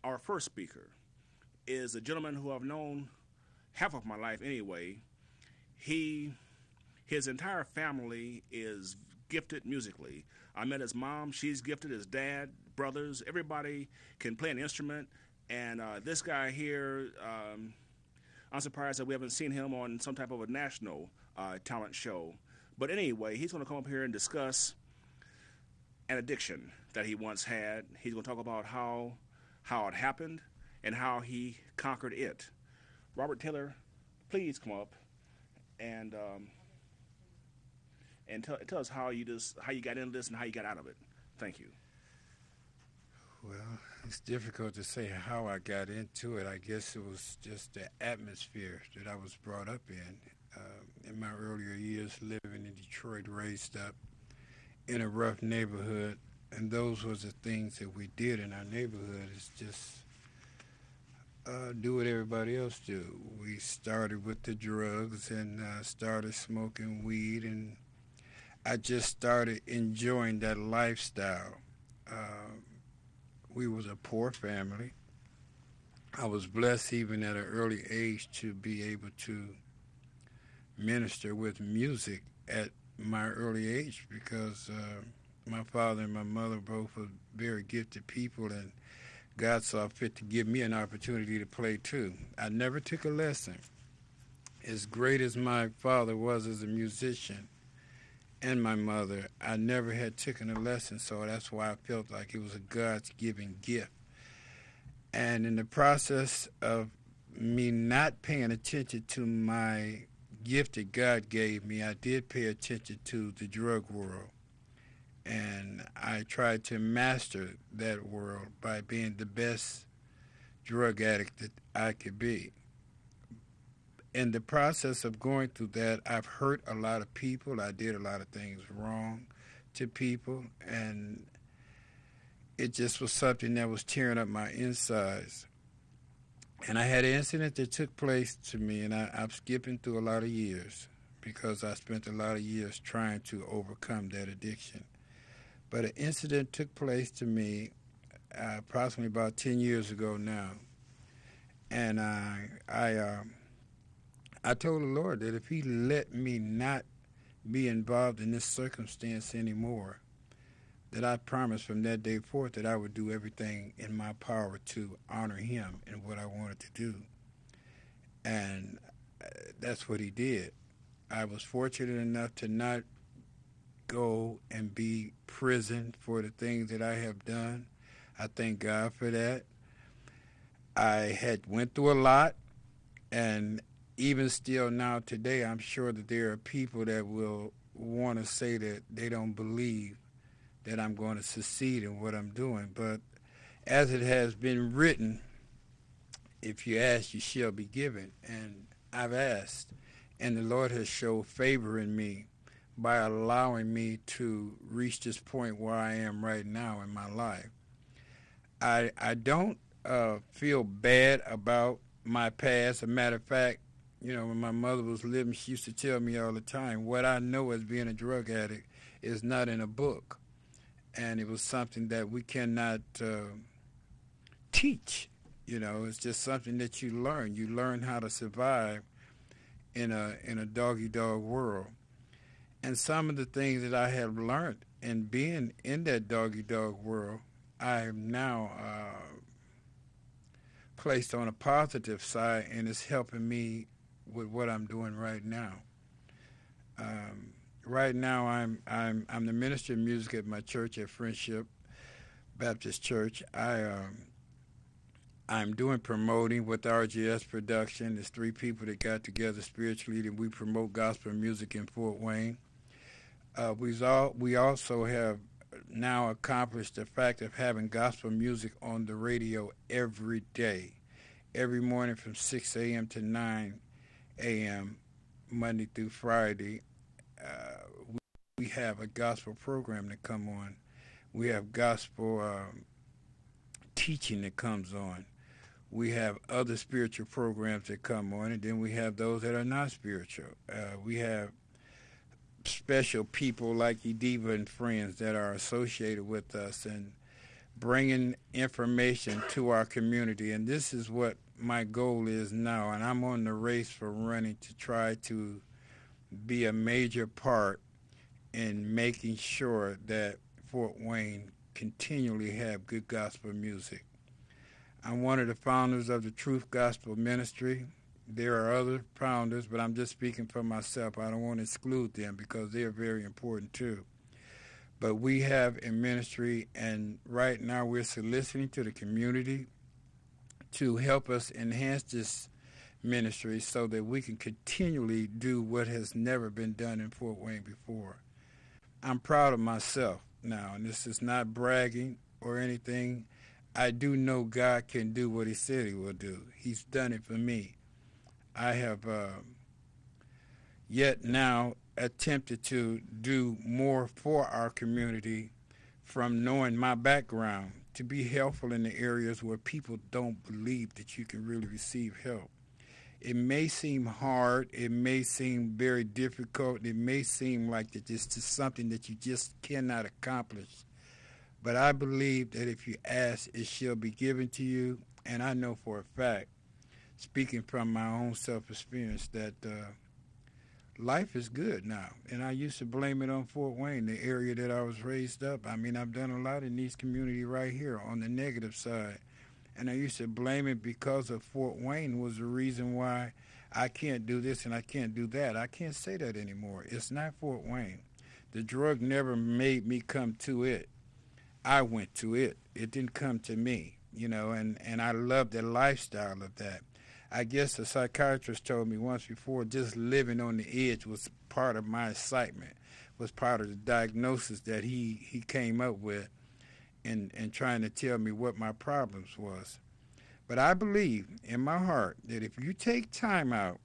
Our first speaker is a gentleman who I've known half of my life anyway. His entire family is gifted musically. I met his mom; she's gifted. His dad, brothers, everybody can play an instrument. And this guy here, I'm surprised that we haven't seen him on some type of a national talent show. But anyway, he's going to come up here and discuss an addiction that he once had. He's going to talk about how it happened and how he conquered it. Robert Taylor, please come up and tell us how you got into this and how you got out of it. Thank you. Well, it's difficult to say how I got into it. I guess it was just the atmosphere that I was brought up in. In my earlier years, living in Detroit, raised up in a rough neighborhood, and those was the things that we did in our neighborhood. Is just do what everybody else do. We started with the drugs and started smoking weed, and I just started enjoying that lifestyle. We was a poor family. I was blessed even at an early age to be able to minister with music at my early age because my father and my mother both were very gifted people, and God saw fit to give me an opportunity to play too. I never took a lesson. As great as my father was as a musician and my mother, I never had taken a lesson, so that's why I felt like it was a God's given gift. And in the process of me not paying attention to my gift that God gave me, I did pay attention to the drug world. And I tried to master that world by being the best drug addict that I could be. In the process of going through that, I've hurt a lot of people. I did a lot of things wrong to people, and it just was something that was tearing up my insides. And I had an incident that took place to me, and I'm skipping through a lot of years because I spent a lot of years trying to overcome that addiction. But an incident took place to me approximately about 10 years ago now. And I told the Lord that if he let me not be involved in this circumstance anymore, that I promised from that day forth that I would do everything in my power to honor him in what I wanted to do. And that's what he did. I was fortunate enough to not go and be prisoned for the things that I have done. I thank God for that. I had went through a lot, and even still now today, I'm sure that there are people that will want to say that they don't believe that I'm going to succeed in what I'm doing. But as it has been written, if you ask, you shall be given. And I've asked, and the Lord has showed favor in me by allowing me to reach this point where I am right now in my life. I don't feel bad about my past. As a matter of fact, you know, when my mother was living, she used to tell me all the time, what I know as being a drug addict is not in a book. And it was something that we cannot teach. You know, it's just something that you learn. You learn how to survive in a dog-eat-dog world. And some of the things that I have learned in being in that dog-eat-dog world, I am now placed on a positive side, and it's helping me with what I'm doing right now. Right now, I'm the minister of music at my church at Friendship Baptist Church. I'm doing promoting with RGS Production. There's 3 people that got together spiritually, and we promote gospel music in Fort Wayne. We also have now accomplished the fact of having gospel music on the radio every day, every morning from 6 a.m. to 9 a.m., Monday through Friday. We have a gospel program that come on. We have gospel teaching that comes on. We have other spiritual programs that come on, and then we have those that are not spiritual. We have special people like Ediva and friends that are associated with us, and bringing information to our community. And this is what my goal is now. And I'm on the race for running to try to be a major part in making sure that Fort Wayne continually have good gospel music. I'm one of the founders of the Truth Gospel Ministry. There are other founders, but I'm just speaking for myself. I don't want to exclude them because they're very important too. But we have a ministry, and right now we're soliciting to the community to help us enhance this ministry so that we can continually do what has never been done in Fort Wayne before. I'm proud of myself now, and this is not bragging or anything. I do know God can do what he said he will do. He's done it for me. I have yet now attempted to do more for our community from knowing my background to be helpful in the areas where people don't believe that you can really receive help. It may seem hard, it may seem very difficult, it may seem like that it's just something that you just cannot accomplish. But I believe that if you ask, it shall be given to you. And I know for a fact, speaking from my own self-experience, that life is good now. And I used to blame it on Fort Wayne, the area that I was raised up. I mean, I've done a lot in these communities right here on the negative side. And I used to blame it because of Fort Wayne was the reason why I can't do this and I can't do that. I can't say that anymore. It's not Fort Wayne. The drug never made me come to it. I went to it. It didn't come to me, you know, and I love the lifestyle of that. I guess a psychiatrist told me once before, just living on the edge was part of my excitement, was part of the diagnosis that he came up with in trying to tell me what my problems was. But I believe in my heart that if you take time out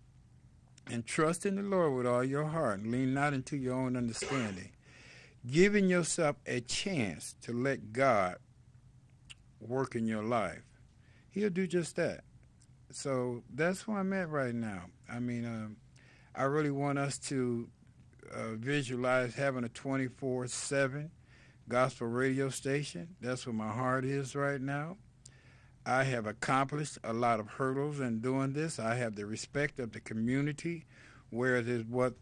and trust in the Lord with all your heart and lean not into your own understanding, giving yourself a chance to let God work in your life, he'll do just that. So that's where I'm at right now. I mean, I really want us to visualize having a 24/7 gospel radio station. That's where my heart is right now. I have accomplished a lot of hurdles in doing this. I have the respect of the community, whereas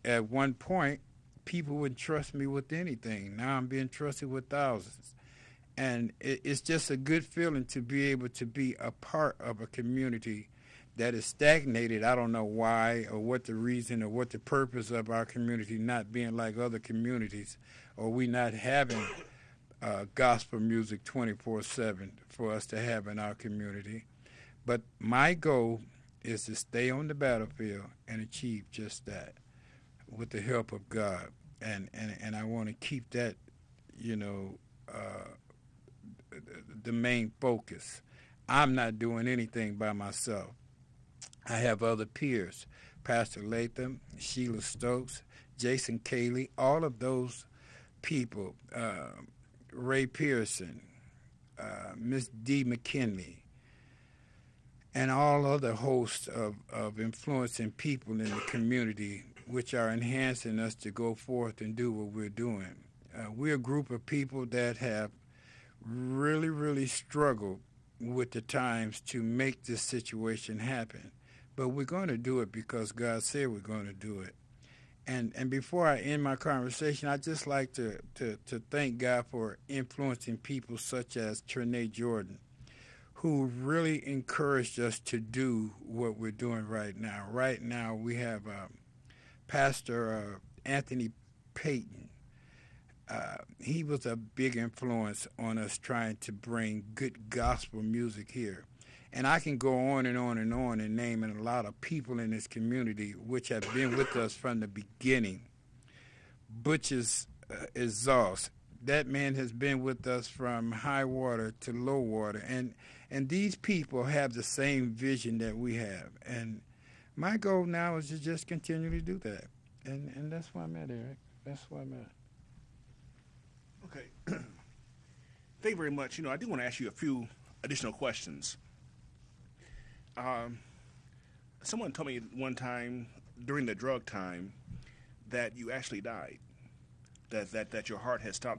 at one point, people wouldn't trust me with anything. Now I'm being trusted with thousands. And it's just a good feeling to be able to be a part of a community that is stagnated. I don't know why or what the reason or what the purpose of our community not being like other communities, or we not having gospel music 24/7 for us to have in our community. But my goal is to stay on the battlefield and achieve just that with the help of God. And I want to keep that, you know, the main focus. I'm not doing anything by myself. I have other peers, Pastor Latham, Sheila Stokes, Jason Cayley, all of those people, Ray Pearson, Miss D. McKinley, and all other hosts of influencing people in the community which are enhancing us to go forth and do what we're doing. We're a group of people that have really, really struggled with the times to make this situation happen. But we're going to do it because God said we're going to do it. And before I end my conversation, I'd just like to thank God for influencing people such as Trinae Jordan, who really encouraged us to do what we're doing right now. Right now we have Pastor Anthony Payton. He was a big influence on us trying to bring good gospel music here. And I can go on and on and on and naming a lot of people in this community which have been with us from the beginning. Butch's Exhaust. That man has been with us from high water to low water. And these people have the same vision that we have. And my goal now is to just continually do that. And that's where I'm at, Eric. That's where I'm at. Okay. Thank you very much. You know, I do want to ask you a few additional questions. Someone told me one time during the drug time that you actually died, that your heart had stopped